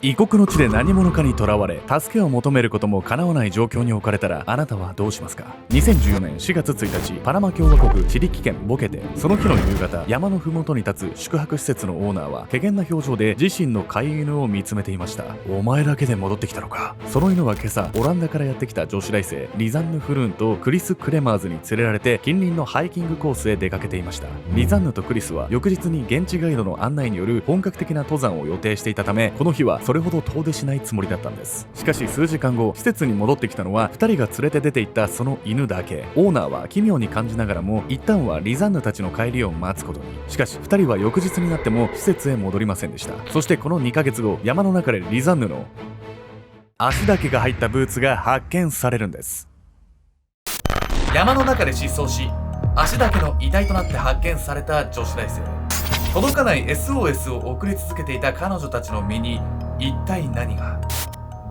異国の地で何者かに囚われ助けを求めることも叶わない状況に置かれたらあなたはどうしますか。2014年4月1日パナマ共和国チリキ県ボケテ。その日の夕方、山の麓に立つ宿泊施設のオーナーは怪げな表情で自身の飼い犬を見つめていました。お前だけで戻ってきたのか。その犬は今朝オランダからやってきた女子大生リザンヌ・フルーンとクリス・クレマーズに連れられて近隣のハイキングコースへ出かけていました。リザンヌとクリスは翌日に現地ガイドの案内による本格的な登山を予定していたため、この日はそれほど遠出しないつもりだったんです。しかし数時間後、施設に戻ってきたのは2人が連れて出て行ったその犬だけ。オーナーは奇妙に感じながらも一旦はリザンヌたちの帰りを待つことに。しかし2人は翌日になっても施設へ戻りませんでした。そしてこの2ヶ月後、山の中でリザンヌの足だけが入ったブーツが発見されるんです。山の中で失踪し足だけの遺体となって発見された女子大生。届かない SOS を送り続けていた彼女たちの身に一体何が。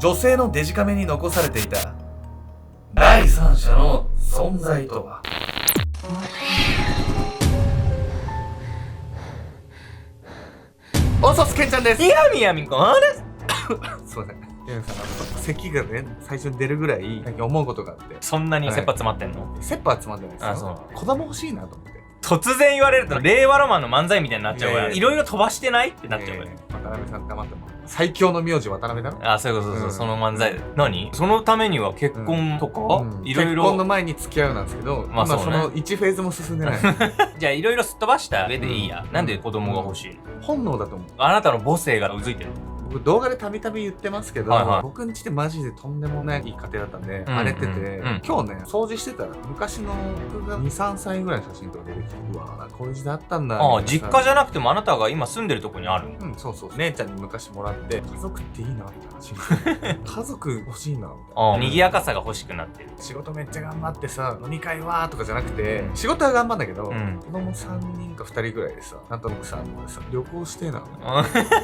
女性のデジカメに残されていた第三者の存在とは。おそすけんちゃんです。いやみやみこんです。すいません、皆さん咳がね最初に出るぐらい最近思うことがあって。そんなに切羽詰まってんの？切羽詰まってないですよ。あ、そう。子供欲しいなと思って。突然言われると令和ロマンの漫才みたいになっちゃうから、いろいろ飛ばしてないってなっちゃうから。渡辺さん黙っても最強の名字渡辺だろ。あ、そういうことそう、その漫才。何？そのためには結婚とかいろいろ。結婚の前に付き合うなんですけど、まあ今その1フェーズも進んでない。じゃあいろいろすっ飛ばした上でいいや。なんで子供が欲しいの？本能だと思う。あなたの母性がうずいてる。僕動画でたびたび言ってますけど、僕ん家ってマジでとんでもないいい家庭だったんで荒れてて、今日ね掃除してたら昔の僕が 2,3 歳ぐらいの写真とか出てきて、うわこういう時代あったんだ。ああ、実家じゃなくてもあなたが今住んでるとこにあるの？そうそう、姉ちゃんに昔もらって家族っていいなって話。家族欲しいなみたいな。ああ、賑やかさが欲しくなってる。仕事めっちゃ頑張ってさ飲み会はとかじゃなくて、仕事は頑張んだけど、子供3人か2人ぐらいでさなんとなくさ旅行してえな。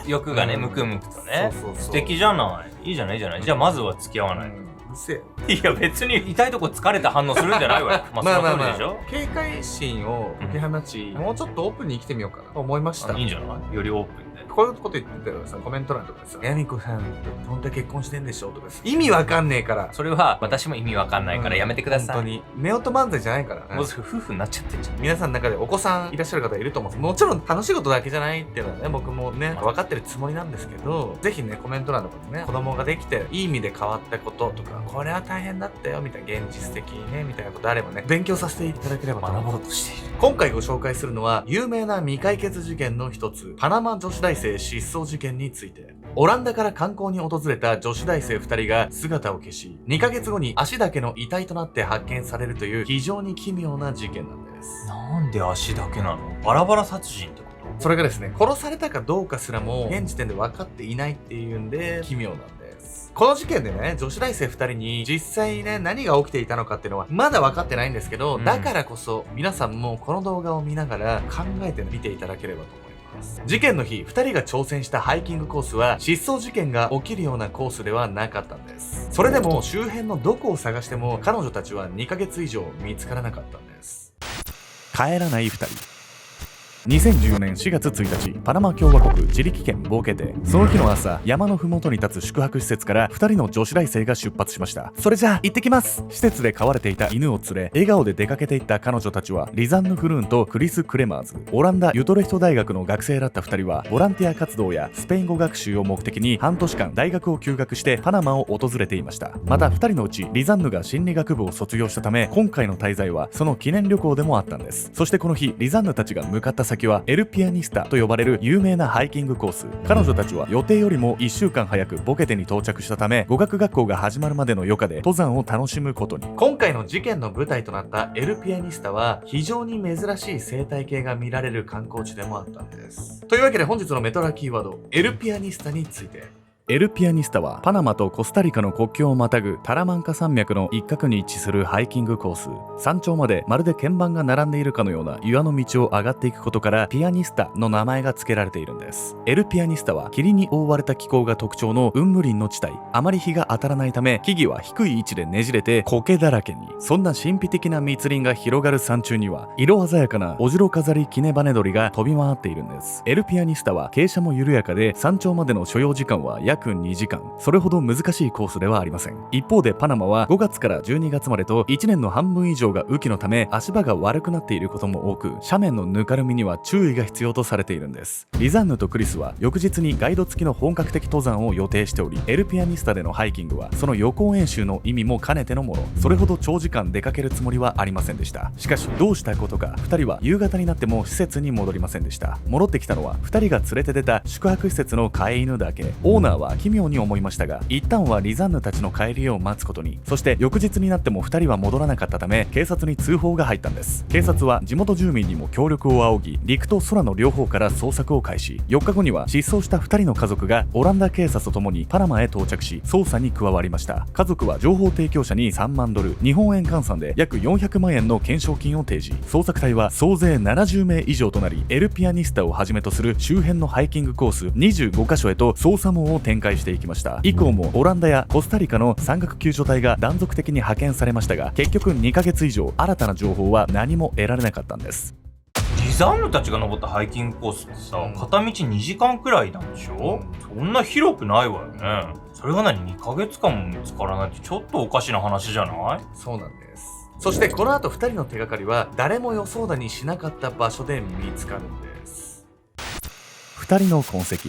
欲がねムクムクとね。そうそうそう、素敵じゃない。いいじゃないいいじゃない。じゃあまずは付き合わない。うるせえ。いや別に痛いとこ疲れた反応するんじゃないわよ。まあその通りでしょ。警戒心を解き放ち、もうちょっとオープンに生きてみようかなと思いました。いいんじゃない？よりオープンで。こういうこと言ってたらさ、コメント欄とかでさ、やみこさん本当は結婚してんでしょとかさ、意味わかんねえから。それは私も意味わかんないからやめてください。本当に夫婦漫才じゃないから。もう夫婦になっちゃってんじゃん。皆さんの中でお子さんいらっしゃる方いると思うんです。もちろん楽しいことだけじゃないっていうのはね、僕もね分かってるつもりなんですけど、ぜひねコメント欄とかでね、子供ができていい意味で変わったこととか、これは大変だったよみたいな、現実的にねみたいなことあればね、勉強させていただければと学ぼうとしている。今回ご紹介するのは有名な未解決事件の一つ、パナマ女子大生失踪事件について。オランダから観光に訪れた女子大生2人が姿を消し、2ヶ月後に足だけの遺体となって発見されるという非常に奇妙な事件なんです。なんで足だけなの？バラバラ殺人ってこと？それがですね、殺されたかどうかすらも現時点で分かっていないっていうんで奇妙なんです。この事件でね、女子大生2人に実際にね何が起きていたのかっていうのはまだ分かってないんですけど、だからこそ皆さんもこの動画を見ながら考えてみていただければと思います。事件の日、2人が挑戦したハイキングコースは失踪事件が起きるようなコースではなかったんです。それでも周辺のどこを探しても彼女たちは2ヶ月以上見つからなかったんです。帰らない2人。2014年4月1日、パナマ共和国チリキ県ボケテ。その日の朝、山のふもとに立つ宿泊施設から2人の女子大生が出発しました。それじゃあ行ってきます。施設で飼われていた犬を連れ笑顔で出かけていった彼女たちはリザンヌ・フルーンとクリス・クレマーズ。オランダ・ユトレヒト大学の学生だった2人はボランティア活動やスペイン語学習を目的に半年間大学を休学してパナマを訪れていました。また2人のうちリザンヌが心理学部を卒業したため、今回の滞在はその記念旅行でもあったんです。そしてこの日、リザンヌたちが向かった先はエルピアニスタと呼ばれる有名なハイキングコース。彼女たちは予定よりも1週間早くボケテに到着したため、語学学校が始まるまでの余暇で登山を楽しむことに。今回の事件の舞台となったエルピアニスタは非常に珍しい生態系が見られる観光地でもあったんです。というわけで本日のメトラキーワード、エルピアニスタについて。エルピアニスタはパナマとコスタリカの国境をまたぐタラマンカ山脈の一角に位置するハイキングコース。山頂までまるで鍵盤が並んでいるかのような岩の道を上がっていくことからピアニスタの名前が付けられているんです。エルピアニスタは霧に覆われた気候が特徴の雲霧林の地帯。あまり日が当たらないため木々は低い位置でねじれて苔だらけに。そんな神秘的な密林が広がる山中には色鮮やかなオジロカザリキネバネ鳥が飛び回っているんです。エルピアニスタは傾斜も緩やかで山頂までの所要時間は約約2時間。それほど難しいコースではありません。一方でパナマは5月から12月までと1年の半分以上が雨季のため足場が悪くなっていることも多く、斜面のぬかるみには注意が必要とされているんです。リザンヌとクリスは翌日にガイド付きの本格的登山を予定しており、エルピアニスタでのハイキングはその予行演習の意味も兼ねてのもの。それほど長時間出かけるつもりはありませんでした。しかしどうしたことか2人は夕方になっても施設に戻りませんでした。戻ってきたのは2人が連れて出た宿泊施設の飼い犬だけ。オーナーは奇妙に思いましたが、一旦はリザンヌたちの帰りを待つことに。そして翌日になっても2人は戻らなかったため、警察に通報が入ったんです。警察は地元住民にも協力を仰ぎ、陸と空の両方から捜索を開始。4日後には失踪した2人の家族がオランダ警察とともにパナマへ到着し、捜査に加わりました。家族は情報提供者に3万ドル、日本円換算で約400万円の懸賞金を提示。捜索隊は総勢70名以上となり、エルピアニスタをはじめとする周辺のハイキングコース25カ所へと捜査網を展開していきました。以降もオランダやコスタリカの山岳救助隊が断続的に派遣されましたが、結局2ヶ月以上新たな情報は何も得られなかったんです。リザンヌたちが登ったハイキングコースってさ、片道2時間くらいなんでしょ、そんな広くないわよね。それが2ヶ月間も見つからないってちょっとおかしな話じゃない？そうなんです。そしてこの後2人の手がかりは誰も予想だにしなかった場所で見つかるんです。2人の痕跡。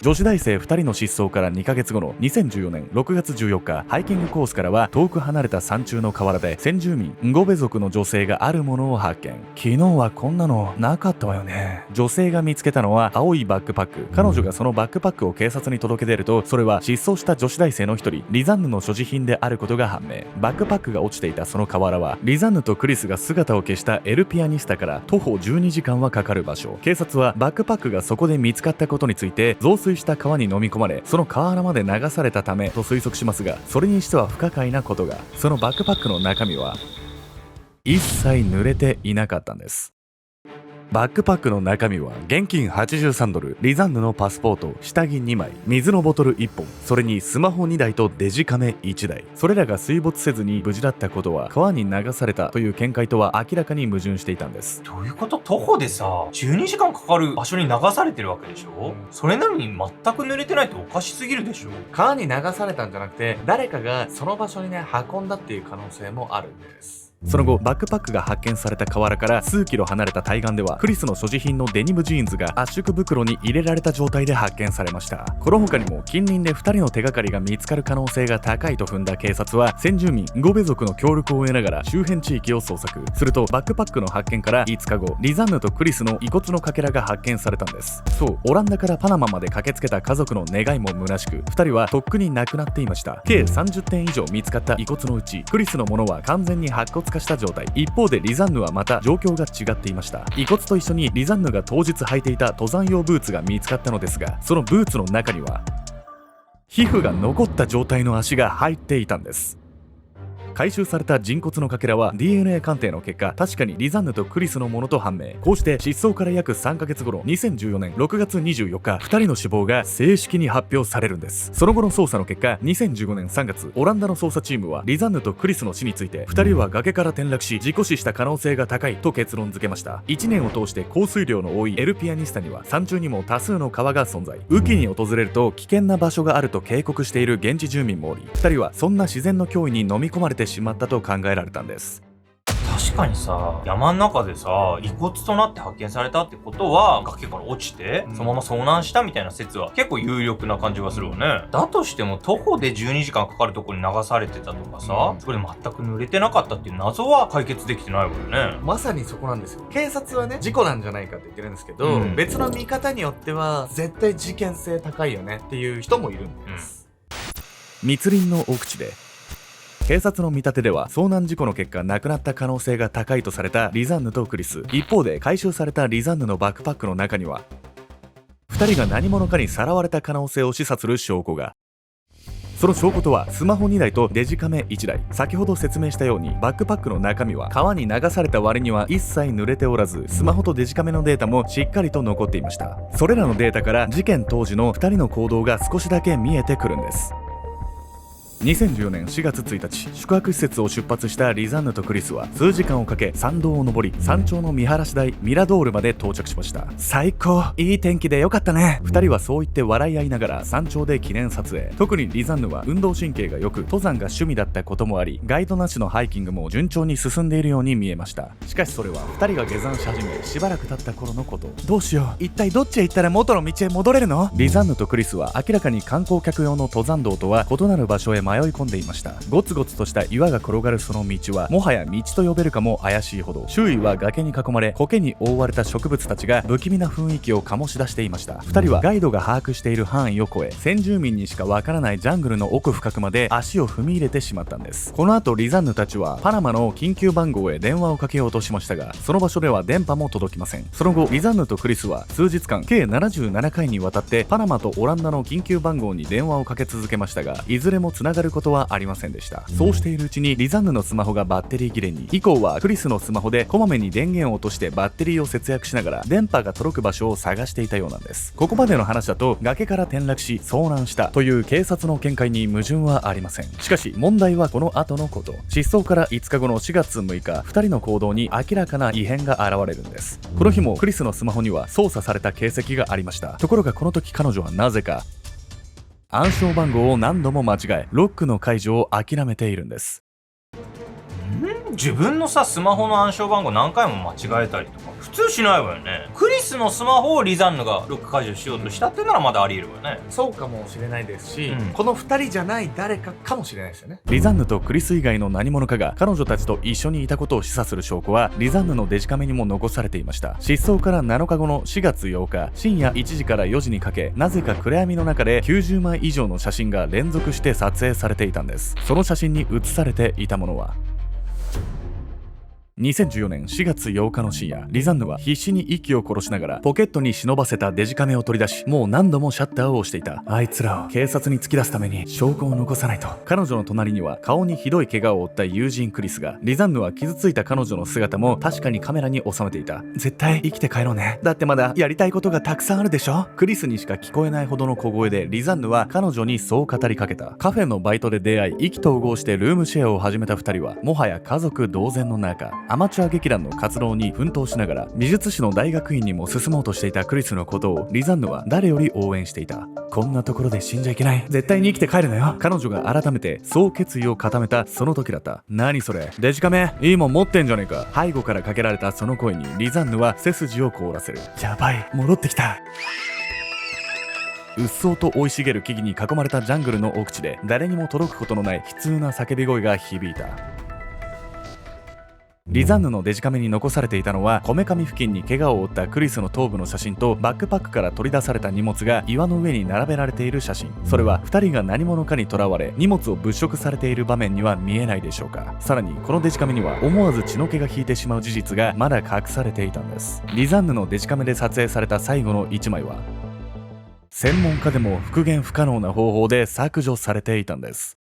女子大生2人の失踪から2ヶ月後の2014年6月14日、ハイキングコースからは遠く離れた山中の河原で先住民ンゴベ族の女性があるものを発見。昨日はこんなのなかったわよね。女性が見つけたのは青いバックパック。彼女がそのバックパックを警察に届け出ると、それは失踪した女子大生の一人リザンヌの所持品であることが判明。バックパックが落ちていたその河原はリザンヌとクリスが姿を消したエルピアニスタから徒歩12時間はかかる場所。警察はバックパックがそこで見つかったことについて、増水した川に飲み込まれその河原まで流されたためと推測しますが、それにしては不可解なことが、そのバックパックの中身は一切濡れていなかったんです。バックパックの中身は現金83ドル、リザンヌのパスポート、下着2枚、水のボトル1本、それにスマホ2台とデジカメ1台。それらが水没せずに無事だったことは川に流されたという見解とは明らかに矛盾していたんです。どういうこと？徒歩でさ12時間かかる場所に流されてるわけでしょ、それなのに全く濡れてないっておかしすぎるでしょ。川に流されたんじゃなくて、誰かがその場所にね運んだっていう可能性もあるんです。その後バックパックが発見された河原から数キロ離れた対岸では、クリスの所持品のデニムジーンズが圧縮袋に入れられた状態で発見されました。この他にも近隣で2人の手がかりが見つかる可能性が高いと踏んだ警察は、先住民ゴベ族の協力を得ながら周辺地域を捜索すると、バックパックの発見から5日後、リザンヌとクリスの遺骨のかけらが発見されたんです。そう、オランダからパナマまで駆けつけた家族の願いも虚しく、2人はとっくに亡くなっていました。計30点以上見つかった遺骨のうち、クリスのものは完全に白骨化した状態。一方でリザンヌはまた状況が違っていました。遺骨と一緒にリザンヌが当日履いていた登山用ブーツが見つかったのですが、そのブーツの中には皮膚が残った状態の足が入っていたんです。回収された人骨のかけらは DNA 鑑定の結果、確かにリザンヌとクリスのものと判明。こうして失踪から約3ヶ月後の2014年6月24日、2人の死亡が正式に発表されるんです。その後の捜査の結果、2015年3月、オランダの捜査チームはリザンヌとクリスの死について、2人は崖から転落し事故死した可能性が高いと結論付けました。1年を通して降水量の多いエルピアニスタには山中にも多数の川が存在。雨季に訪れると危険な場所があると警告している現地住民もおり、2人はそんな自然の脅威に飲み込まれてしまったと考えられたんです。確かにさ、山の中でさ遺骨となって発見されたってことは、崖から落ちてそのまま遭難したみたいな説は結構有力な感じがするよね。だとしても徒歩で12時間かかるところに流されてたとかさ、それ全く濡れてなかったっていう謎は解決できてないわよね。まさにそこなんですよ。警察はね事故なんじゃないかって言ってるんですけど、別の見方によっては絶対事件性高いよねっていう人もいるんです。密林の奥地で警察の見立てでは、遭難事故の結果亡くなった可能性が高いとされたリザンヌとクリス。一方で回収されたリザンヌのバックパックの中には、2人が何者かにさらわれた可能性を示唆する証拠が。その証拠とはスマホ2台とデジカメ1台。先ほど説明したようにバックパックの中身は川に流された割には一切濡れておらず、スマホとデジカメのデータもしっかりと残っていました。それらのデータから事件当時の2人の行動が少しだけ見えてくるんです。2014年4月1日、宿泊施設を出発したリザンヌとクリスは数時間をかけ山道を登り、山頂の見晴らし台ミラドールまで到着しました。最高、いい天気でよかったね。2人はそう言って笑い合いながら山頂で記念撮影。特にリザンヌは運動神経が良く、登山が趣味だったこともあり、ガイドなしのハイキングも順調に進んでいるように見えました。しかしそれは2人が下山し始めしばらく経った頃のこと。どうしよう、一体どっちへ行ったら元の道へ戻れるの？リザンヌとクリスは明らかに観光客用の登山道とは異なる場所へ迷い込んでいました。ゴツゴツとした岩が転がるその道はもはや道と呼べるかも怪しいほど、周囲は崖に囲まれ、苔に覆われた植物たちが不気味な雰囲気を醸し出していました。2人はガイドが把握している範囲を超え、先住民にしかわからないジャングルの奥深くまで足を踏み入れてしまったんです。この後リザンヌたちはパナマの緊急番号へ電話をかけようとしましたが、その場所では電波も届きません。その後リザンヌとクリスは数日間計77回にわたってパナマとオランダの緊急番号に電話をかけ続けましたが、いずれもつながることはありませんでした。そうしているうちにリザンヌのスマホがバッテリー切れに。以降はクリスのスマホでこまめに電源を落としてバッテリーを節約しながら電波が届く場所を探していたようなんです。ここまでの話だと崖から転落し遭難したという警察の見解に矛盾はありません。しかし問題はこの後のこと。失踪から5日後の4月6日、2人の行動に明らかな異変が現れるんです。この日もクリスのスマホには操作された形跡がありました。ところがこの時彼女はなぜか暗証番号を何度も間違え、ロックの解除を諦めているんです。自分のさ、スマホの暗証番号何回も間違えたりとか普通しないわよね。クリスのスマホをリザンヌがロック解除しようとしたってならまだありえるわね。そうかもしれないですし、うんこの2人じゃない誰かかもしれないですよね。リザンヌとクリス以外の何者かが彼女たちと一緒にいたことを示唆する証拠はリザンヌのデジカメにも残されていました。失踪から7日後の4月8日深夜1時から4時にかけ、なぜか暗闇の中で90枚以上の写真が連続して撮影されていたんです。その写真に写されていたものは2014年4月8日の深夜、リザンヌは必死に息を殺しながらポケットに忍ばせたデジカメを取り出し、もう何度もシャッターを押していた。あいつらを警察に突き出すために証拠を残さないと。彼女の隣には顔にひどい怪我を負った友人クリスが、リザンヌは傷ついた彼女の姿も確かにカメラに収めていた。絶対生きて帰ろうね、だってまだやりたいことがたくさんあるでしょ。クリスにしか聞こえないほどの小声でリザンヌは彼女にそう語りかけた。カフェのバイトで出会い、意気投合してルームシェアを始めた2人はもはや家族同然の中、アマチュア劇団の活動に奮闘しながら美術史の大学院にも進もうとしていたクリスのことをリザンヌは誰より応援していた。こんなところで死んじゃいけない、絶対に生きて帰るのよ。彼女が改めてそう決意を固めたその時だった。何それ、デジカメいいもん持ってんじゃねえか。背後からかけられたその声にリザンヌは背筋を凍らせる。やばい、戻ってきた。うっそうと生い茂る木々に囲まれたジャングルの奥地で誰にも届くことのない悲痛な叫び声が響いた。リザンヌのデジカメに残されていたのは、こめかみ付近に怪我を負ったクリスの頭部の写真とバックパックから取り出された荷物が岩の上に並べられている写真。それは2人が何者かに囚われ荷物を物色されている場面には見えないでしょうか。さらにこのデジカメには思わず血の気が引いてしまう事実がまだ隠されていたんです。リザンヌのデジカメで撮影された最後の1枚は専門家でも復元不可能な方法で削除されていたんです。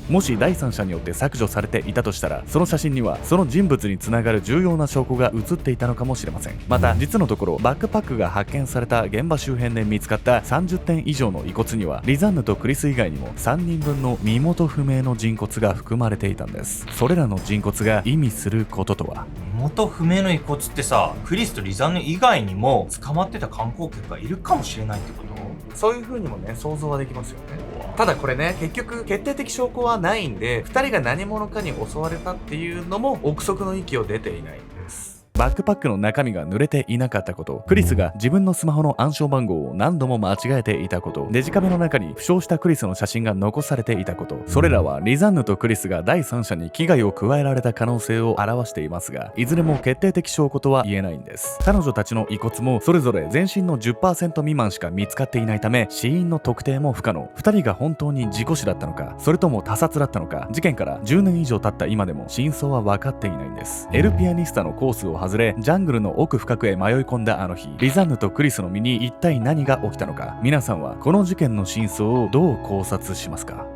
もし第三者によって削除されていたとしたら、その写真にはその人物につながる重要な証拠が写っていたのかもしれません。また実のところバックパックが発見された現場周辺で見つかった30点以上の遺骨にはリザンヌとクリス以外にも3人分の身元不明の人骨が含まれていたんです。それらの人骨が意味することとは。身元不明の遺骨ってさ、クリスとリザンヌ以外にも捕まってた観光客がいるかもしれないってこと？そういう風にもね、想像はできますよね。ただこれね、結局決定的証拠はないんで、2人が何者かに襲われたっていうのも憶測の域を出ていないんです。バックパックの中身が濡れていなかったこと、クリスが自分のスマホの暗証番号を何度も間違えていたこと、デジカメの中に負傷したクリスの写真が残されていたこと、それらはリザンヌとクリスが第三者に危害を加えられた可能性を表していますが、いずれも決定的証拠とは言えないんです。彼女たちの遺骨もそれぞれ全身の 10% 未満しか見つかっていないため、死因の特定も不可能。2人が本当に事故死だったのか、それとも他殺だったのか、事件から10年以上経った今でも真相は分かっていないんです。エルピアニスタのコースを外れジャングルの奥深くへ迷い込んだあの日、リザンヌとクリスの身に一体何が起きたのか。皆さんはこの事件の真相をどう考察しますか？